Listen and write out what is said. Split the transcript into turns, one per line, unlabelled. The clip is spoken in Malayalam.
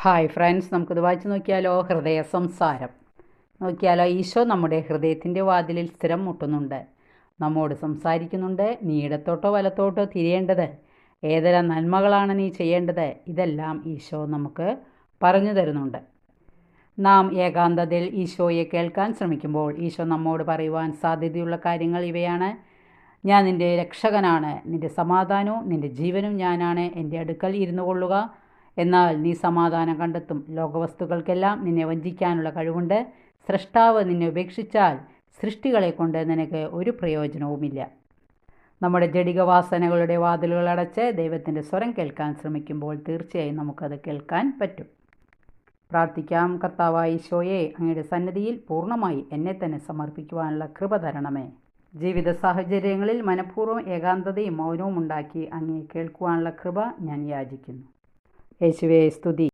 ഹായ് ഫ്രണ്ട്സ്, നമുക്കിത് വായിച്ച് നോക്കിയാലോ. ഹൃദയ സംസാരം നോക്കിയാലോ. ഈശോ നമ്മുടെ ഹൃദയത്തിൻ്റെ വാതിലിൽ സ്ഥിരം മുട്ടുന്നുണ്ട്, നമ്മോട് സംസാരിക്കുന്നുണ്ട്. നീ ഇടത്തോട്ടോ വലത്തോട്ടോ തിരിയേണ്ടത്, ഏതെല്ലാം നന്മകളാണ് നീ ചെയ്യേണ്ടത്, ഇതെല്ലാം ഈശോ നമുക്ക് പറഞ്ഞു തരുന്നുണ്ട്. നാം ഏകാന്തതയിൽ ഈശോയെ കേൾക്കാൻ ശ്രമിക്കുമ്പോൾ ഈശോ നമ്മോട് പറയുവാൻ സാധ്യതയുള്ള കാര്യങ്ങൾ ഇവയാണ്. ഞാൻ നിൻ്റെ രക്ഷകനാണ്, നിൻ്റെ സമാധാനവും നിൻ്റെ ജീവനും ഞാനാണ്. എൻ്റെ അടുക്കൽ ഇരുന്നു കൊള്ളുക, എന്നാൽ നീ സമാധാനം കണ്ടെത്തും. ലോകവസ്തുക്കൾക്കെല്ലാം നിന്നെ വഞ്ചിക്കാനുള്ള കഴിവുണ്ട്. സ്രഷ്ടാവ് നിന്നെ ഉപേക്ഷിച്ചാൽ സൃഷ്ടികളെ കൊണ്ട് നിനക്ക് ഒരു പ്രയോജനവുമില്ല. നമ്മുടെ ജഡിക വാസനകളുടെ വാതിലുകൾ അടച്ച് ദൈവത്തിൻ്റെ സ്വരം കേൾക്കാൻ ശ്രമിക്കുമ്പോൾ തീർച്ചയായും നമുക്കത് കേൾക്കാൻ പറ്റും. പ്രാർത്ഥിക്കാം. കർത്താവായ ഈശോയെ, അങ്ങയുടെ സന്നിധിയിൽ പൂർണ്ണമായി എന്നെ തന്നെ സമർപ്പിക്കുവാനുള്ള കൃപ തരണമേ. ജീവിത സാഹചര്യങ്ങളിൽ മനഃപൂർവ്വം ഏകാന്തതയും മൗനവും ഉണ്ടാക്കി അങ്ങയെ കേൾക്കുവാനുള്ള കൃപ ഞാൻ യാചിക്കുന്നു. യേശുവേ സ്തുതി.